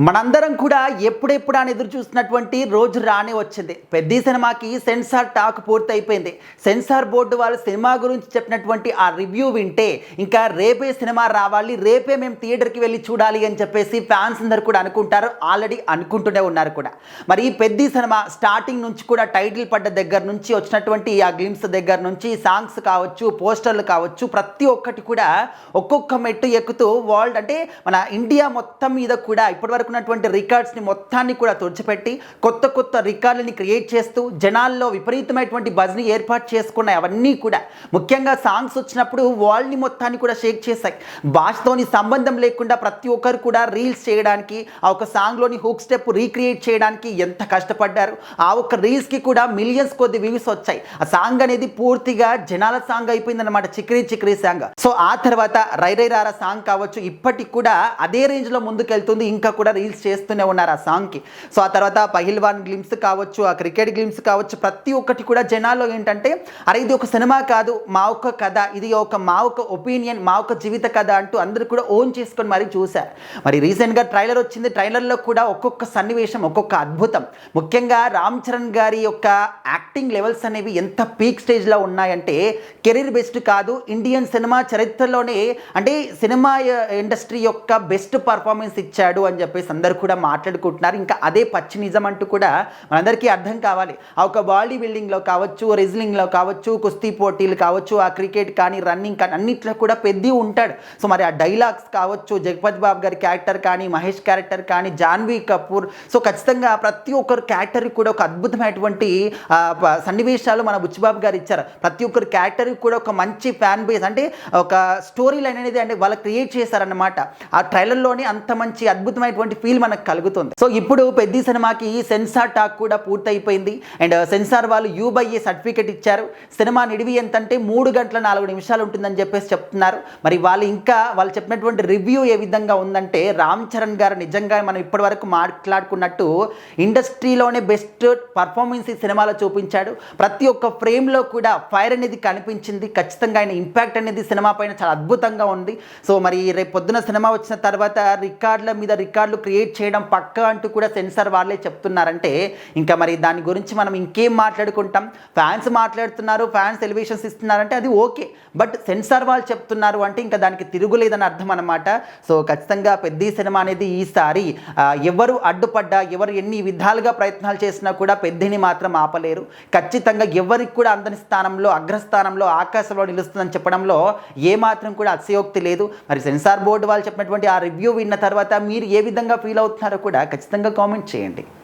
మనందరం కూడా ఎప్పుడెప్పుడు అని ఎదురు చూస్తున్నటువంటి రోజు రానే వచ్చింది. పెద్ద సినిమాకి సెన్సార్ టాక్ పూర్తి అయిపోయింది. సెన్సార్ బోర్డు వాళ్ళు సినిమా గురించి చెప్పినటువంటి ఆ రివ్యూ వింటే ఇంకా రేపే సినిమా రావాలి, రేపే మేము థియేటర్కి వెళ్ళి చూడాలి అని చెప్పేసి ఫ్యాన్స్ అందరు కూడా అనుకుంటారు. ఆల్రెడీ అనుకుంటూనే ఉన్నారు కూడా. మరి ఈ పెద్ద సినిమా స్టార్టింగ్ నుంచి కూడా టైటిల్ పడ్డ దగ్గర నుంచి వచ్చినటువంటి ఆ గ్లిమ్స్ దగ్గర నుంచి సాంగ్స్ కావచ్చు, పోస్టర్లు కావచ్చు, ప్రతి ఒక్కటి కూడా ఒక్కొక్క మెట్టు ఎక్కుతూ వరల్డ్ అంటే మన ఇండియా మొత్తం మీద కూడా ఇప్పటివరకు ఉన్నటువంటి రికార్డ్స్ని మొత్తాన్ని కూడా తుడిచిపెట్టి కొత్త కొత్త రికార్డులని క్రియేట్ చేస్తూ జనాల్లో విపరీతమైనటువంటి బజ్ని ఏర్పాటు చేసుకున్నాయి. అవన్నీ కూడా ముఖ్యంగా సాంగ్స్ వచ్చినప్పుడు వరల్డ్ని మొత్తాన్ని కూడా షేక్ చేశాయి. భాషతోని సంబంధం లేకుండా ప్రతి ఒక్కరు కూడా రీల్స్ చేయడానికి, ఆ ఒక సాంగ్లోని హుక్ స్టెప్ రీక్రియేట్ చేయడానికి ఎంత కష్టపడ్డారు. ఆ ఒక్క రీల్స్కి కూడా మిలియన్స్ కొద్ది వ్యూస్ వచ్చాయి. ఆ సాంగ్ అనేది పూర్తిగా జనాల సాంగ్ అయిపోయిందన్నమాట, చిక్రీ చిక్రీ సాంగ్. సో ఆ తర్వాత రై రై రారా సాంగ్ కావచ్చు, ఇప్పటికి కూడా అదే రేంజ్లో ముందుకెళ్తుంది. ఇంకా కూడా రీల్స్ చేస్తూనే ఉన్నారు ఆ సాంగ్కి. సో ఆ తర్వాత పహిల్వాన్ గ్లిమ్స్ కావచ్చు, ఆ క్రికెట్ గ్లిమ్స్ కావచ్చు, ప్రతి ఒక్కటి కూడా జనాల్లో ఏంటంటే అరే ఇది ఒక సినిమా కాదు, మా ఒక్క కథ, ఇది మా ఒక్క ఒపీనియన్, మా ఒక్క జీవిత కథ అంటూ అందరూ కూడా ఓన్ చేసుకొని మరీ చూశారు. మరి రీసెంట్గా ట్రైలర్ వచ్చింది. ట్రైలర్లో కూడా ఒక్కొక్క సన్నివేశం ఒక్కొక్క అద్భుతం. ముఖ్యంగా రామ్ చరణ్ గారి యొక్క యాక్టింగ్ లెవెల్స్ అనేవి ఎంత పీక్ స్టేజ్లో ఉన్నాయంటే కెరీర్ బెస్ట్ కాదు, ఇండియన్ సినిమా చరిత్రలోనే అంటే సినిమా ఇండస్ట్రీ యొక్క బెస్ట్ పర్ఫార్మెన్స్ ఇచ్చాడు అని చెప్పేసి అందరూ కూడా మాట్లాడుకుంటున్నారు. ఇంకా అదే పచ్చి నిజం అంటూ కూడా మనందరికీ అర్థం కావాలి. ఆ ఒక బాడీ బిల్డింగ్లో కావచ్చు, రెజ్లింగ్లో కావచ్చు, కుస్తీ పోటీలు కావచ్చు, ఆ క్రికెట్ కానీ రన్నింగ్ కానీ అన్నిట్లో కూడా పెద్ద ఉంటాడు. సో మరి ఆ డైలాగ్స్ కావచ్చు, జగపతి బాబు గారి క్యారెక్టర్ కానీ, మహేష్ క్యారెక్టర్ కానీ, జాన్వీ కపూర్, సో ఖచ్చితంగా ప్రతి ఒక్కరు క్యారెక్టర్కి కూడా ఒక అద్భుతమైనటువంటి సన్నివేశాలు మన బుచ్చిబాబు గారు ఇచ్చారు. ప్రతి ఒక్కరు క్యారెక్టర్కి కూడా ఒక మంచి ఫ్యాన్ బేస్ అంటే ఒక స్టోరీ లైన్ అనేది అంటే వాళ్ళు క్రియేట్ చేశారన్నమాట. ఆ ట్రైలర్లోనే అంత మంచి అద్భుతమైనటువంటి ఫీల్ మనకు కలుగుతుంది. సో ఇప్పుడు పెద్ద సినిమాకి సెన్సార్ టాక్ కూడా పూర్తయిపోయింది. అండ్ సెన్సార్ వాళ్ళు U/A సర్టిఫికేట్ ఇచ్చారు. సినిమా నిడివి ఎంతంటే 3 గంటల 4 నిమిషాలు ఉంటుందని చెప్పేసి చెప్తున్నారు. మరి వాళ్ళు చెప్పినటువంటి రివ్యూ ఏ విధంగా ఉందంటే రామ్ చరణ్ గారు నిజంగా మనం ఇప్పటి వరకు మాట్లాడుకున్నట్టు ఇండస్ట్రీలోనే బెస్ట్ పర్ఫార్మెన్స్ ఈ సినిమాలో చూపించాడు. ప్రతి ఒక్క ఫ్రేమ్లో కూడా ఫైర్ అనేది కనిపించింది. ఖచ్చితంగా ఆయన ఇంపాక్ట్ అనేది సినిమా పైన చాలా అద్భుతంగా ఉంది. సో మరి రేపు పొద్దున సినిమా వచ్చిన తర్వాత రికార్డుల మీద రికార్డులు క్రియేట్ చేయడం పక్కా అంటూ కూడా సెన్సార్ వాళ్ళే చెప్తున్నారంటే ఇంకా మరి దాని గురించి మనం ఇంకేం మాట్లాడుకుంటాం. ఫ్యాన్స్ మాట్లాడుతున్నారు, ఫ్యాన్స్ ఎలివేషన్స్ ఇస్తున్నారంటే అది ఓకే, బట్ సెన్సార్ వాళ్ళు చెప్తున్నారు అంటే ఇంకా దానికి తిరుగులేదని అర్థం అన్నమాట. సో ఖచ్చితంగా పెద్ద సినిమా అనేది ఈసారి ఎవరు అడ్డుపడ్డా, ఎవరు ఎన్ని విధాలుగా ప్రయత్నాలు చేసినా కూడా పెద్దని మాత్రం ఆపలేరు. ఖచ్చితంగా ఎవరికి కూడా అందని స్థానంలో, అగ్రస్థానంలో, ఆకాశంలో నిలుస్తుందని చెప్పడంలో ఏమాత్రం కూడా అతిశయోక్తి లేదు. మరి సెన్సార్ బోర్డు వాళ్ళు చెప్పినటువంటి ఆ రివ్యూ విన్న తర్వాత మీరు ఏ విధంగా ఫీల్ అవుతున్నారో కూడా ఖచ్చితంగా కామెంట్ చేయండి.